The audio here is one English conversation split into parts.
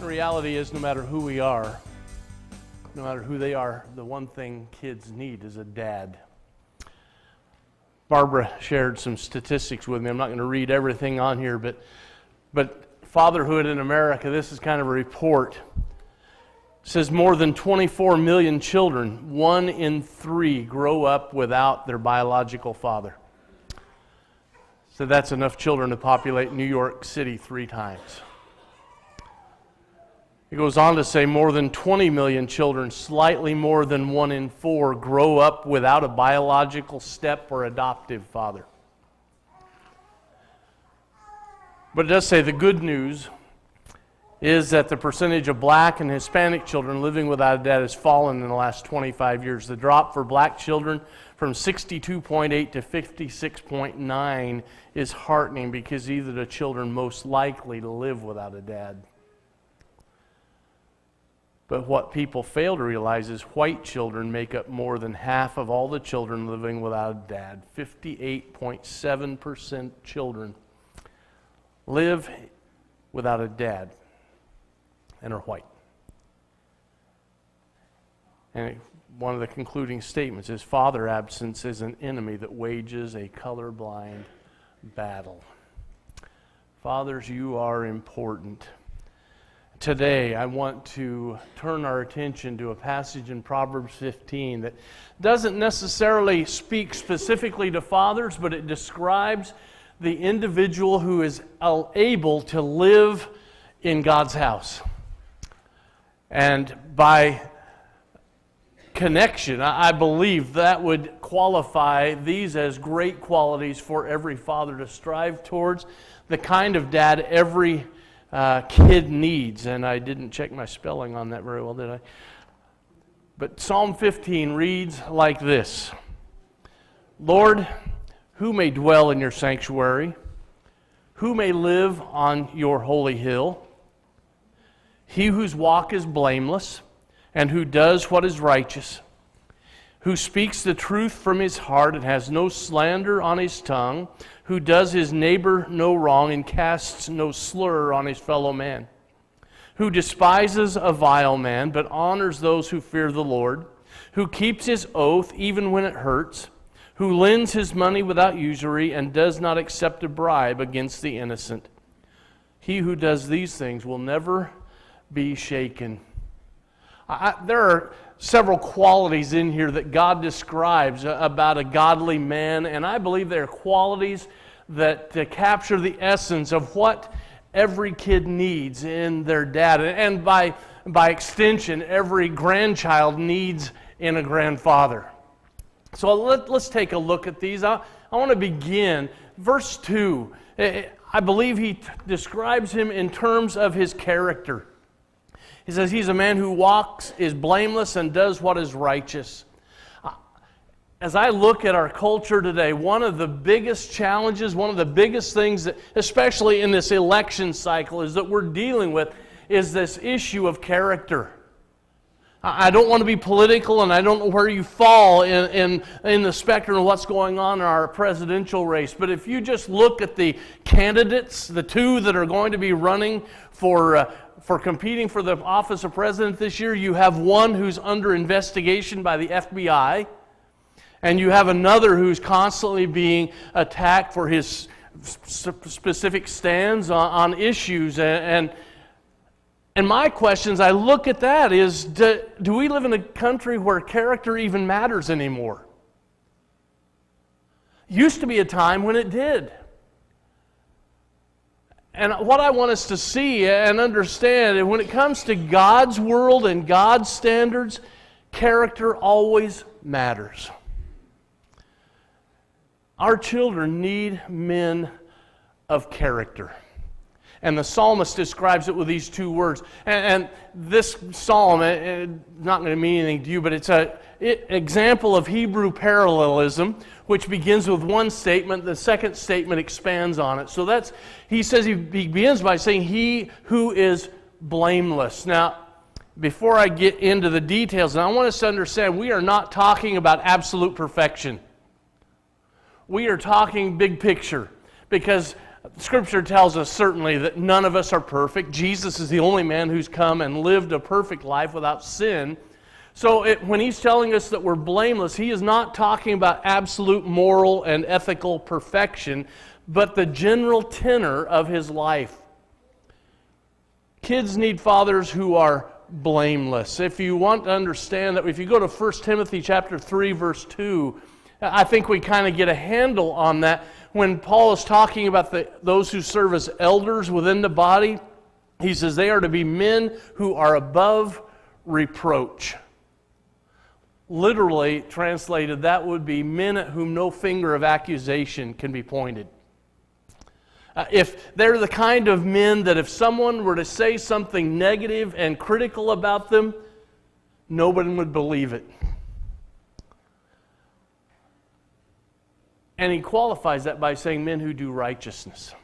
The reality is, no matter who we are, no matter who they are, the one thing kids need is a dad. Barbara shared some statistics with me. I'm not going to read everything on here, but fatherhood in America, this is kind of a report. It says more than 24 million children, 1 in 3, grow up without their biological father. So that's enough children to populate New York City 3 times. It goes on to say more than 20 million children, slightly more than 1 in 4, grow up without a biological step or adoptive father. But it does say the good news is that the percentage of black and Hispanic children living without a dad has fallen in the last 25 years. The drop for black children from 62.8 to 56.9 is heartening because these are the children most likely to live without a dad. But what people fail to realize is white children make up more than half of all the children living without a dad. 58.7% children live without a dad and are white. And one of the concluding statements is, father absence is an enemy that wages a colorblind battle. Fathers, you are important. Today, I want to turn our attention to a passage in Proverbs 15 that doesn't necessarily speak specifically to fathers, but it describes the individual who is able to live in God's house. And by connection, I believe that would qualify these as great qualities for every father to strive towards, the kind of dad every kid needs. And I didn't check my spelling on that very well, did I? But Psalm 15 reads like this: Lord, who may dwell in your sanctuary? Who may live on your holy hill? He whose walk is blameless, and who does what is righteous, who speaks the truth from his heart and has no slander on his tongue, who does his neighbor no wrong and casts no slur on his fellow man, who despises a vile man but honors those who fear the Lord, who keeps his oath even when it hurts, who lends his money without usury and does not accept a bribe against the innocent. He who does these things will never be shaken. There are several qualities in here that God describes about a godly man, and I believe they are qualities that capture the essence of what every kid needs in their dad, and by extension, every grandchild needs in a grandfather. So let's take a look at these. I want to begin. Verse 2, I believe he describes him in terms of his character. He says he's a man who walks, is blameless, and does what is righteous. As I look at our culture today, one of the biggest challenges, one of the biggest things, that, especially in this election cycle, is that we're dealing with is this issue of character. I don't want to be political, and I don't know where you fall in the spectrum of what's going on in our presidential race. But if you just look at the candidates, the two that are going to be running for competing for the office of president this year, you have one who's under investigation by the FBI, and you have another who's constantly being attacked for his specific stands on issues. And my questions, I look at that, is do we live in a country where character even matters anymore? Used to be a time when it did. And what I want us to see and understand, and when it comes to God's world and God's standards, character always matters. Our children need men of character. And the psalmist describes it with these 2 words. And this psalm, it's not going to mean anything to you, but it's an example of Hebrew parallelism, which begins with one statement. The second statement expands on it. So he begins by saying, he who is blameless. Now, before I get into the details, and I want us to understand, we are not talking about absolute perfection. We are talking big picture. Because Scripture tells us certainly that none of us are perfect. Jesus is the only man who's come and lived a perfect life without sin. So when he's telling us that we're blameless, he is not talking about absolute moral and ethical perfection, but the general tenor of his life. Kids need fathers who are blameless. If you want to understand that, if you go to 1 Timothy chapter 3, verse 2, I think we kind of get a handle on that. When Paul is talking about those who serve as elders within the body, he says they are to be men who are above reproach. Literally translated, that would be men at whom no finger of accusation can be pointed. If they're the kind of men that if someone were to say something negative and critical about them, nobody would believe it. And he qualifies that by saying men who do righteousness.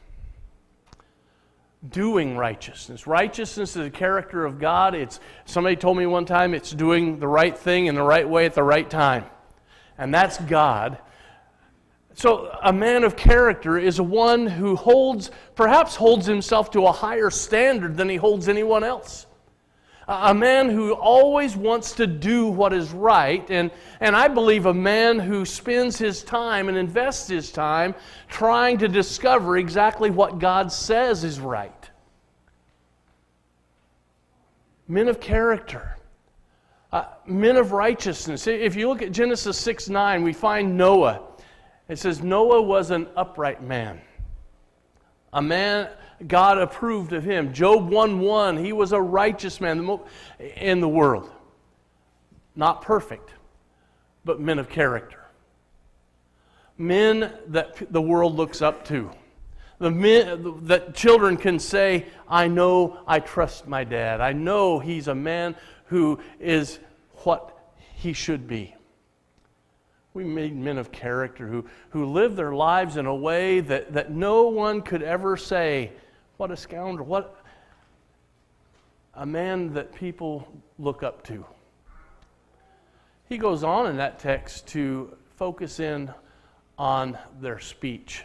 Doing righteousness. Righteousness is a character of God. Somebody told me one time it's doing the right thing in the right way at the right time. And that's God. So a man of character is one who perhaps holds himself to a higher standard than he holds anyone else. A man who always wants to do what is right, and I believe a man who spends his time and invests his time trying to discover exactly what God says is right. Men of character, men of righteousness. If you look at Genesis 6:9, we find Noah. It says Noah was an upright man. A man God approved of him. Job 1:1, he was a righteous man in the world. Not perfect, but men of character. Men that the world looks up to. The men that children can say, I know, I trust my dad. I know he's a man who is what he should be. We made men of character who live their lives in a way that no one could ever say, what a scoundrel, what a man that people look up to. He goes on in that text to focus in on their speech.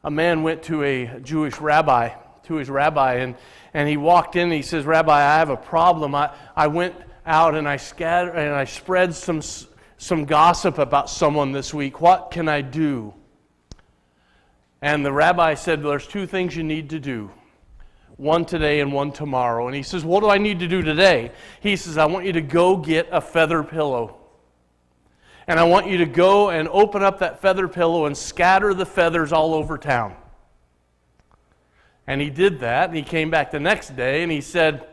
A man went to a Jewish rabbi, and he walked in and he says, Rabbi, I have a problem. I went out and I spread some gossip about someone this week. What can I do? And the rabbi said, there's two things you need to do. One today and one tomorrow. And he says, what do I need to do today? He says, I want you to go get a feather pillow. And I want you to go and open up that feather pillow and scatter the feathers all over town. And he did that, and he came back the next day, and he said,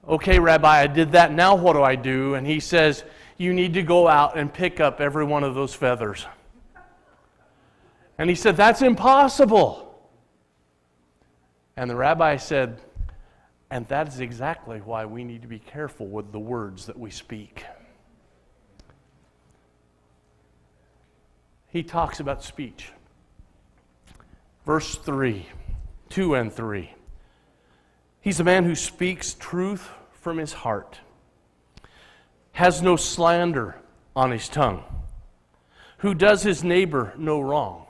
okay, Rabbi, I did that, now what do I do? And he says, you need to go out and pick up every one of those feathers. And he said, that's impossible. And the rabbi said, and that is exactly why we need to be careful with the words that we speak. He talks about speech. Verse 3, 2 and 3. He's a man who speaks truth from his heart, has no slander on his tongue, who does his neighbor no wrong,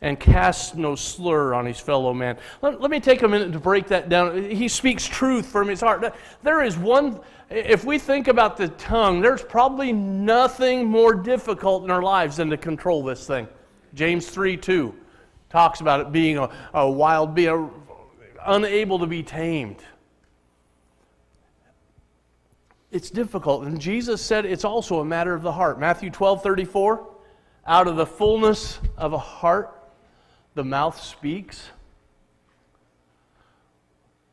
and casts no slur on his fellow man. Let me take a minute to break that down. He speaks truth from his heart. There is one, if we think about the tongue, there's probably nothing more difficult in our lives than to control this thing. James 3:2 talks about it being a wild being, unable to be tamed. It's difficult. And Jesus said it's also a matter of the heart. Matthew 12:34, out of the fullness of a heart, the mouth speaks.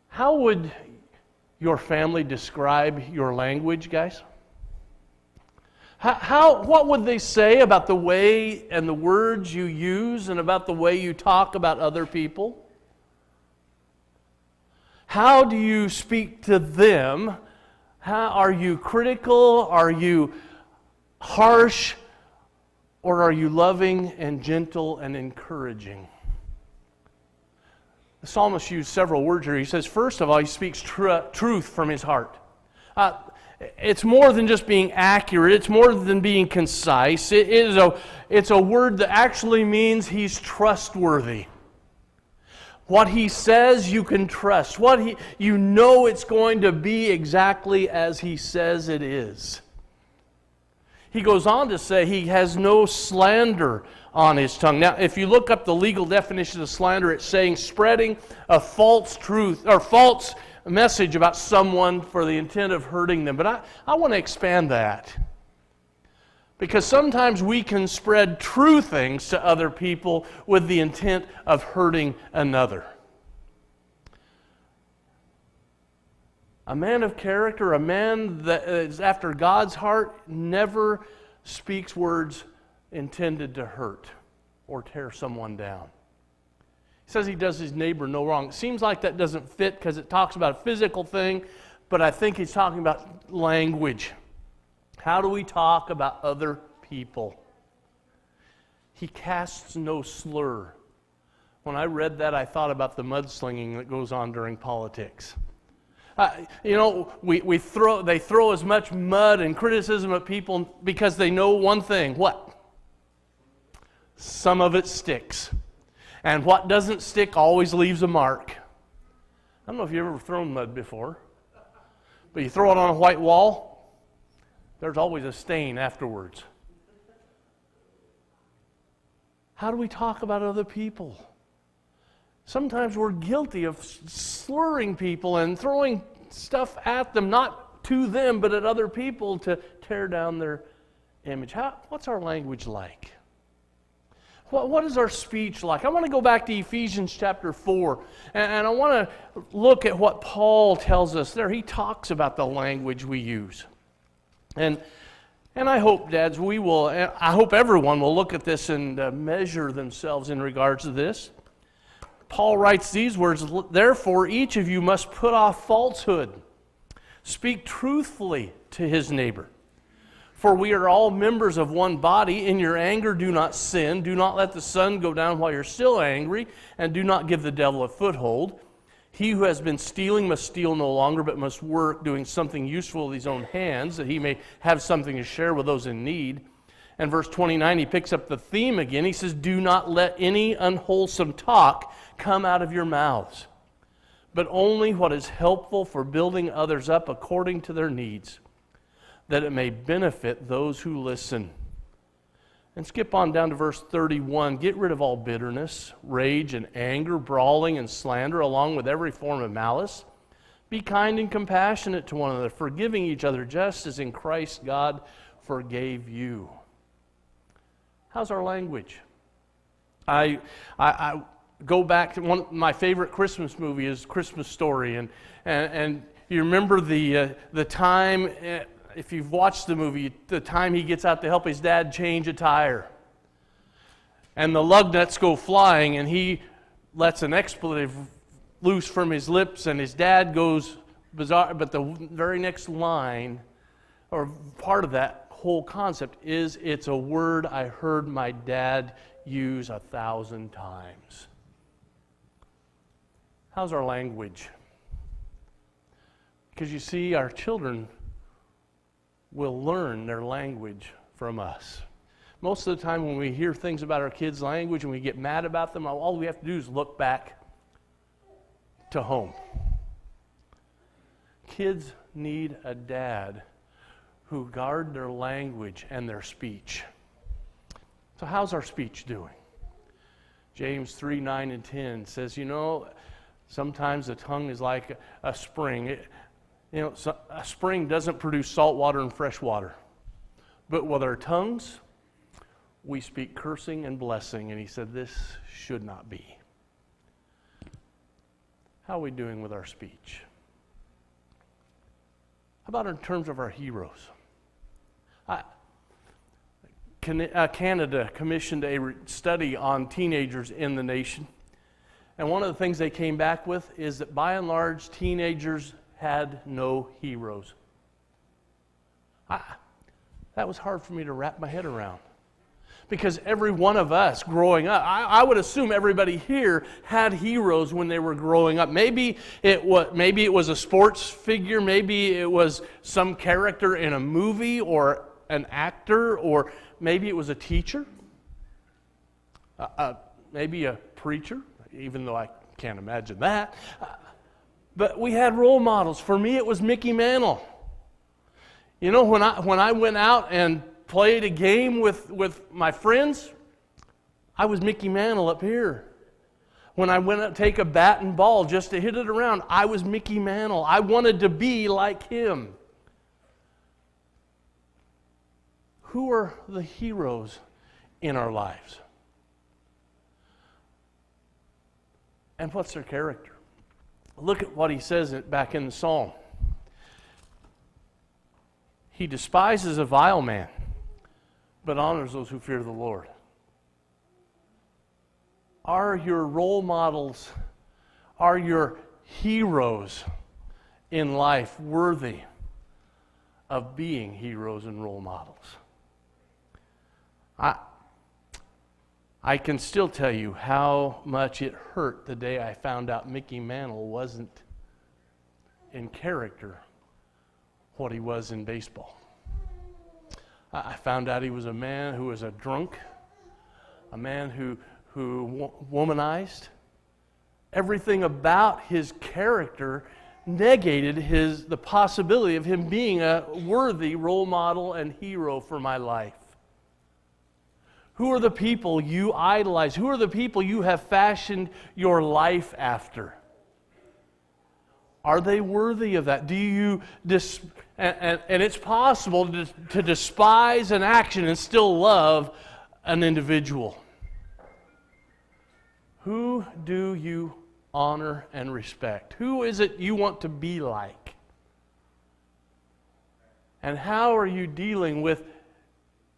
How would your family describe your language, guys? What would they say about the way and the words you use and about the way you talk about other people? How do you speak to them? Are you critical? Are you harsh? Or are you loving and gentle and encouraging? The psalmist used several words here. He says, first of all, he speaks truth from his heart. it's more than just being accurate. It's more than being concise. It's a word that actually means he's trustworthy. What he says, you can trust. You know it's going to be exactly as he says it is. He goes on to say he has no slander on his tongue. Now, if you look up the legal definition of slander, it's saying spreading a false truth or false message about someone for the intent of hurting them. But I want to expand that. Because sometimes we can spread true things to other people with the intent of hurting another. A man of character, a man that is after God's heart, never speaks words intended to hurt or tear someone down. He says he does his neighbor no wrong. It seems like that doesn't fit because it talks about a physical thing, but I think he's talking about language. How do we talk about other people? He casts no slur. When I read that, I thought about the mudslinging that goes on during politics. They throw as much mud and criticism at people because they know one thing. What? Some of it sticks. And what doesn't stick always leaves a mark. I don't know if you've ever thrown mud before, but you throw it on a white wall, there's always a stain afterwards. How do we talk about other people? Sometimes we're guilty of slurring people and throwing stuff at them, not to them, but at other people to tear down their image. What's our language like? What is our speech like? I want to go back to Ephesians chapter 4, and I want to look at what Paul tells us there. He talks about the language we use. And I hope, dads, I hope everyone will look at this and measure themselves in regards to this. Paul writes these words, "Therefore each of you must put off falsehood. Speak truthfully to his neighbor. For we are all members of one body. In your anger do not sin. Do not let the sun go down while you're still angry, and do not give the devil a foothold. He who has been stealing must steal no longer, but must work, doing something useful with his own hands, that he may have something to share with those in need." And verse 29, he picks up the theme again. He says, "Do not let any unwholesome talk come out of your mouths, but only what is helpful for building others up according to their needs, that it may benefit those who listen." And skip on down to verse 31. "Get rid of all bitterness, rage, and anger, brawling, and slander, along with every form of malice. Be kind and compassionate to one another, forgiving each other just as in Christ God forgave you." How's our language? I go back to my favorite Christmas movie is Christmas Story, and you remember the time, if you've watched the movie, the time he gets out to help his dad change a tire, and the lug nuts go flying, and he lets an expletive loose from his lips, and his dad goes bizarre. But the very next line, or part of that whole concept, is it's a word I heard my dad use 1,000 times. How's our language? Because you see, our children will learn their language from us. Most of the time when we hear things about our kids' language and we get mad about them, all we have to do is look back to home. Kids need a dad who guard their language and their speech. So how's our speech doing? James 3, 9, and 10 says, sometimes the tongue is like a spring. A spring doesn't produce salt water and fresh water. But with our tongues, we speak cursing and blessing. And he said, this should not be. How are we doing with our speech? How about in terms of our heroes? Canada commissioned a study on teenagers in the nation. And one of the things they came back with is that by and large, teenagers had no heroes. That was hard for me to wrap my head around. Because every one of us growing up, I would assume everybody here had heroes when they were growing up. Maybe it was a sports figure, maybe it was some character in a movie or an actor, or maybe it was a teacher, maybe a preacher, even though I can't imagine that. But we had role models. For me, it was Mickey Mantle. You know, when I went out and played a game with my friends, I was Mickey Mantle up here. When I went out to take a bat and ball just to hit it around, I was Mickey Mantle. I wanted to be like him. Who are the heroes in our lives? And what's their character? Look at what he says back in the Psalm. He despises a vile man, but honors those who fear the Lord. Are your role models, are your heroes in life worthy of being heroes and role models? I can still tell you how much it hurt the day I found out Mickey Mantle wasn't in character what he was in baseball. I found out he was a man who was a drunk, a man who womanized. Everything about his character negated the possibility of him being a worthy role model and hero for my life. Who are the people you idolize? Who are the people you have fashioned your life after? Are they worthy of that? Do you and it's possible to despise an action and still love an individual. Who do you honor and respect? Who is it you want to be like? And how are you dealing with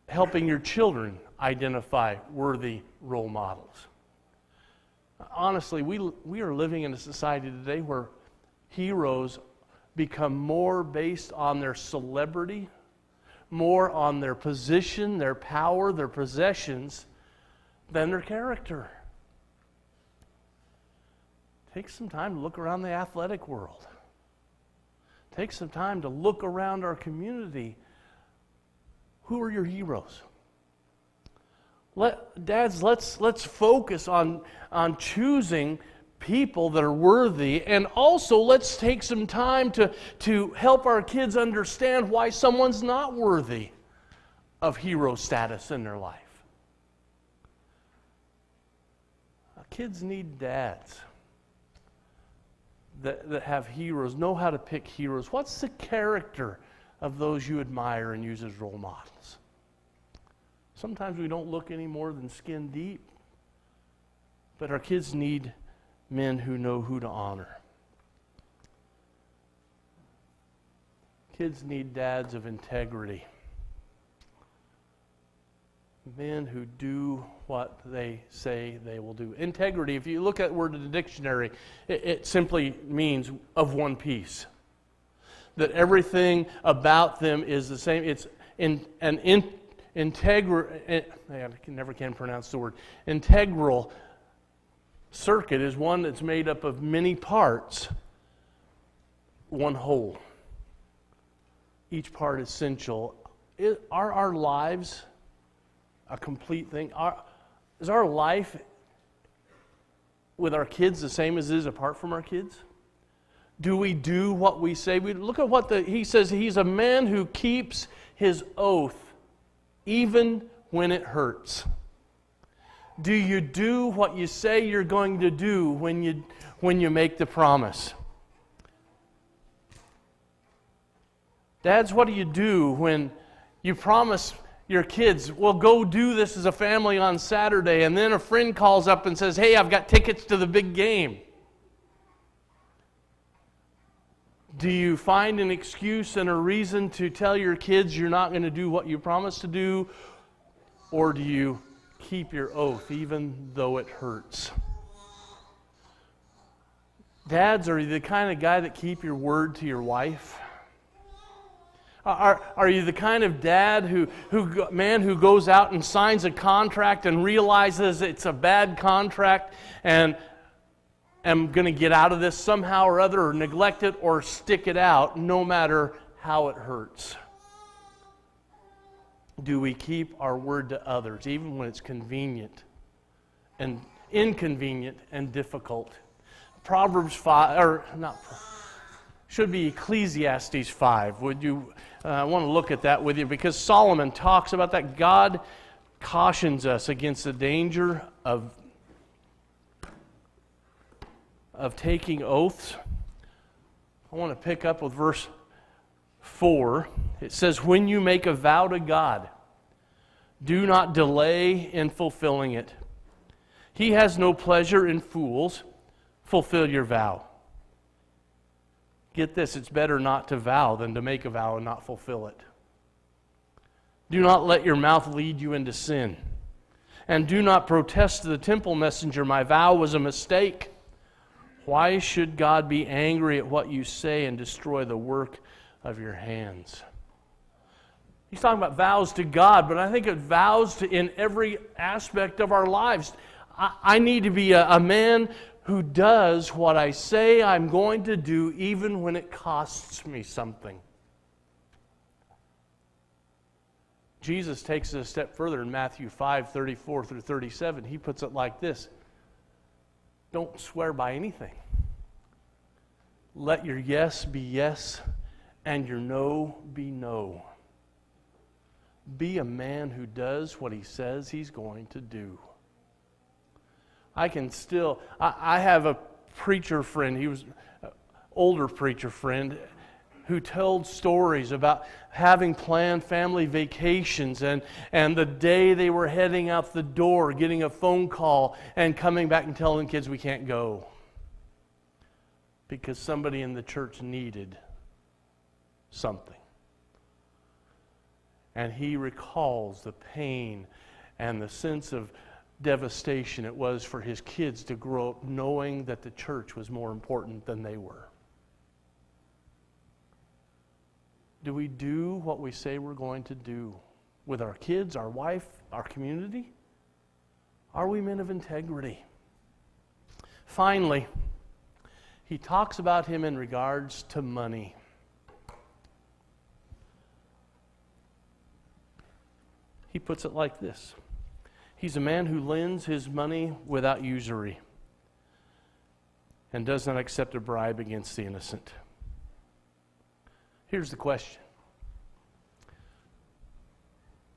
helping your children identify worthy role models? Honestly, we are living in a society today where heroes become more based on their celebrity, more on their position, their power, their possessions, than their character. Take some time to look around the athletic world. Take some time to look around our community. Who are your heroes? Dads, let's focus on choosing people that are worthy, and also let's take some time to help our kids understand why someone's not worthy of hero status in their life. Kids need dads that have heroes, know how to pick heroes. What's the character of those you admire and use as role models? Sometimes we don't look any more than skin deep, but our kids need men who know who to honor. Kids need dads of integrity. Men who do what they say they will do. Integrity, if you look at the word in the dictionary, it simply means of one piece. That everything about them is the same. It's I never can pronounce the word. Integral circuit is one that's made up of many parts, one whole. Each part essential. Are our lives a complete thing? Is our life with our kids the same as it is apart from our kids? Do we do what we say? Look at what he says. He's a man who keeps his oath even when it hurts. Do you do what you say you're going to do when you make the promise? Dads, what do you do when you promise your kids, well, go do this as a family on Saturday, and then a friend calls up and says, hey, I've got tickets to the big game? Do you find an excuse and a reason to tell your kids you're not going to do what you promised to do? Or do you keep your oath even though it hurts? Dads, are you the kind of guy that keep your word to your wife? Are you the kind of dad who goes out and signs a contract and realizes it's a bad contract and am going to get out of this somehow or other, or neglect it or stick it out no matter how it hurts? Do we keep our word to others even when it's convenient and inconvenient and difficult? Proverbs 5, or not, should be Ecclesiastes 5. Would you I want to look at that with you, because Solomon talks about that. God cautions us against the danger of taking oaths. I want to pick up with verse 4. It says, "When you make a vow to God, do not delay in fulfilling it. He has no pleasure in fools. Fulfill your vow." Get this, it's better not to vow than to make a vow and not fulfill it. "Do not let your mouth lead you into sin. And do not protest to the temple messenger, 'My vow was a mistake.' Why should God be angry at what you say and destroy the work of your hands?" He's talking about vows to God, but I think of vows in every aspect of our lives. I need to be a man who does what I say I'm going to do, even when it costs me something. Jesus takes it a step further in Matthew 5:34 through 37. He puts it like this: don't swear by anything. Let your yes be yes and your no be no. Be a man who does what he says he's going to do. I have a preacher friend, he was an older preacher friend, who told stories about having planned family vacations and the day they were heading out the door, getting a phone call and coming back and telling kids we can't go because somebody in the church needed something. And he recalls the pain and the sense of devastation it was for his kids to grow up knowing that the church was more important than they were. Do we do what we say we're going to do with our kids, our wife, our community? Are we men of integrity? Finally, he talks about him in regards to money. He puts it like this: he's a man who lends his money without usury and does not accept a bribe against the innocent. Here's the question: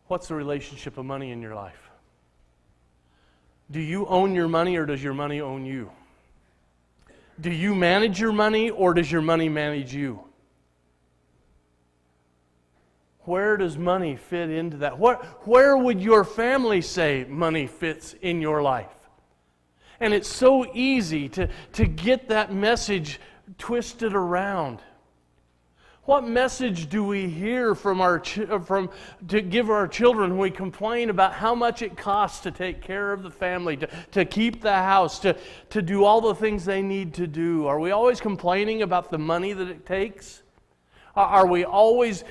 what's the relationship of money in your life? Do you own your money, or does your money own you? Do you manage your money, or does your money manage you? Where does money fit into that? Where would your family say money fits in your life? And it's so easy to get that message twisted around. What message do we hear to give our children when we complain about how much it costs to take care of the family, to keep the house, to do all the things they need to do? Are we always complaining about the money that it takes? Are we always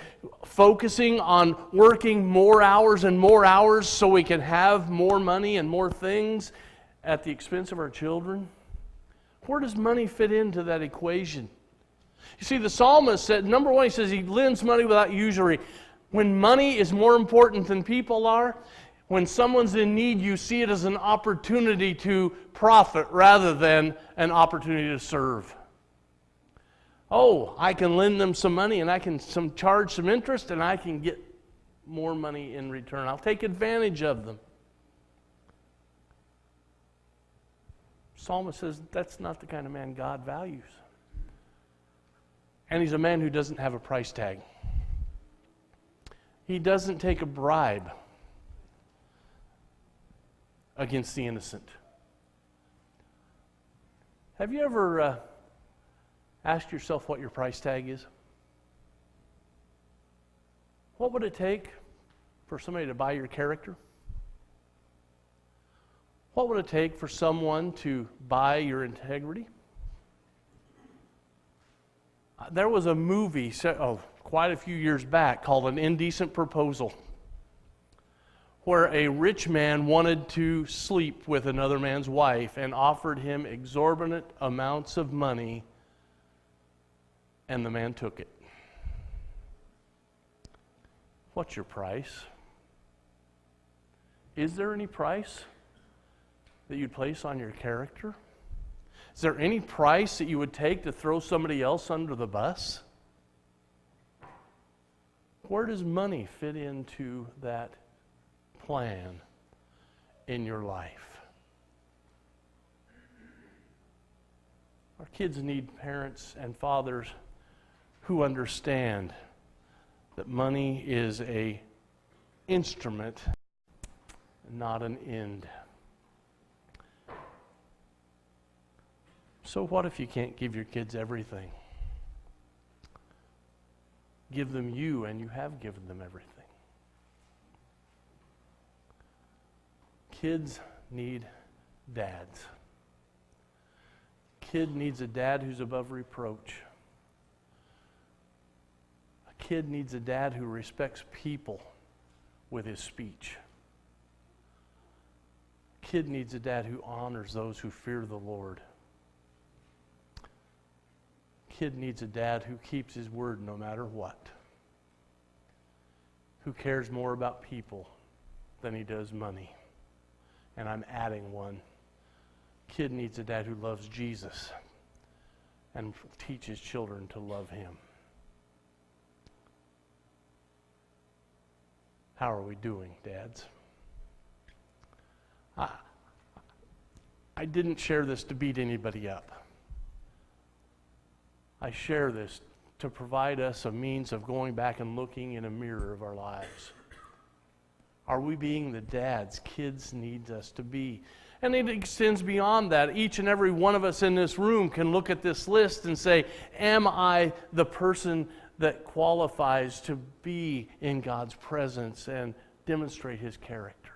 focusing on working more hours and more hours so we can have more money and more things at the expense of our children? Where does money fit into that equation? You see, the psalmist said, number one, he says he lends money without usury. When money is more important than people are, when someone's in need, you see it as an opportunity to profit rather than an opportunity to serve. Oh, I can lend them some money and I can charge some interest and I can get more money in return. I'll take advantage of them. Psalmist says that's not the kind of man God values. And he's a man who doesn't have a price tag. He doesn't take a bribe against the innocent. Have you ever asked yourself what your price tag is? What would it take for somebody to buy your character? What would it take for someone to buy your integrity? There was a movie quite a few years back called An Indecent Proposal, where a rich man wanted to sleep with another man's wife and offered him exorbitant amounts of money, and the man took it. What's your price? Is there any price that you'd place on your character? Is there any price that you would take to throw somebody else under the bus? Where does money fit into that plan in your life? Our kids need parents and fathers who understand that money is an instrument, not an end. So what if you can't give your kids everything? Give them you, and you have given them everything. Kids need dads. Kid needs a dad who's above reproach. A kid needs a dad who respects people with his speech. A kid needs a dad who honors those who fear the Lord. Kid needs a dad who keeps his word no matter what. Who cares more about people than he does money. And I'm adding one. Kid needs a dad who loves Jesus and teaches children to love him. How are we doing, dads? I didn't share this to beat anybody up. I share this to provide us a means of going back and looking in a mirror of our lives. Are we being the dads kids need us to be? And it extends beyond that. Each and every one of us in this room can look at this list and say, am I the person that qualifies to be in God's presence and demonstrate His character?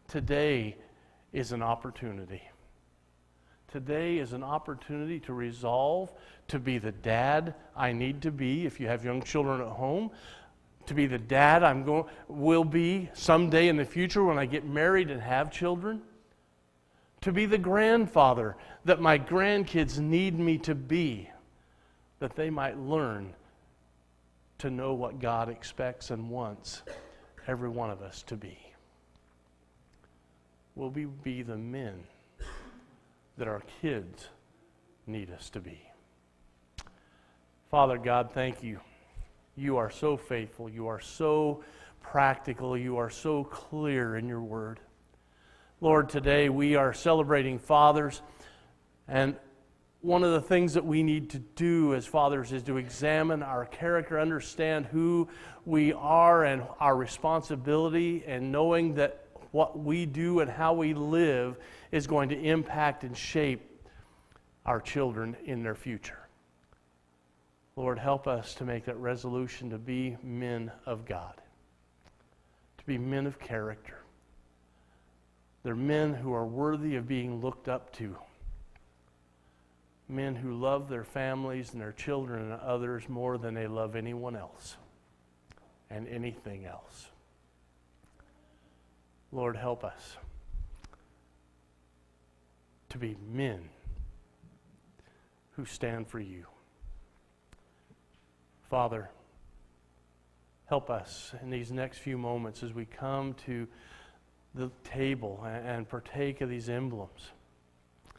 Today is an opportunity. Today is an opportunity to resolve to be the dad I need to be. If you have young children at home, to be the dad will be someday in the future when I get married and have children. To be the grandfather that my grandkids need me to be, that they might learn to know what God expects and wants every one of us to be. Will we be the men that our kids need us to be? Father God, thank you. You are so faithful. You are so practical. You are so clear in your word. Lord, today we are celebrating fathers, and one of the things that we need to do as fathers is to examine our character, understand who we are and our responsibility, and knowing that what we do and how we live is going to impact and shape our children in their future. Lord, help us to make that resolution to be men of God, to be men of character. They're men who are worthy of being looked up to, men who love their families and their children and others more than they love anyone else and anything else. Lord, help us to be men who stand for you. Father, help us in these next few moments as we come to the table and partake of these emblems.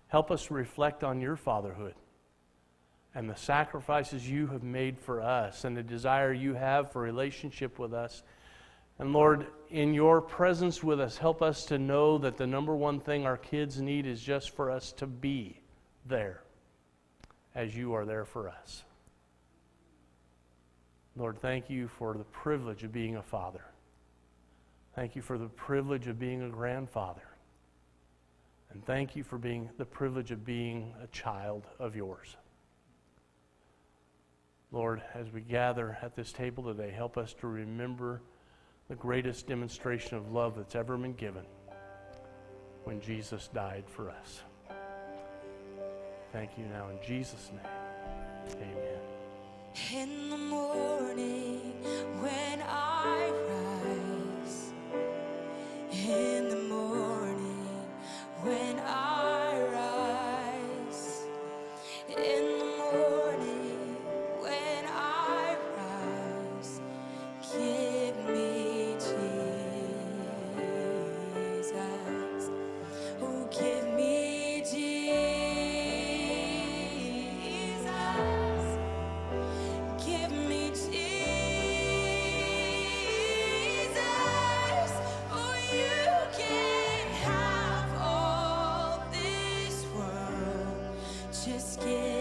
Help us reflect on your fatherhood and the sacrifices you have made for us and the desire you have for relationship with us. And Lord, in your presence with us, help us to know that the number one thing our kids need is just for us to be there as you are there for us. Lord, thank you for the privilege of being a father. Thank you for the privilege of being a grandfather. And thank you for being the privilege of being a child of yours. Lord, as we gather at this table today, help us to remember the greatest demonstration of love that's ever been given when Jesus died for us. Thank you now in Jesus' name. Amen. In the morning when I rise, in the morning when I rise, in the morning when I rise, give me Jesus. Oh, give me Jesus. Give me Jesus. Oh, you can have all this world. Just give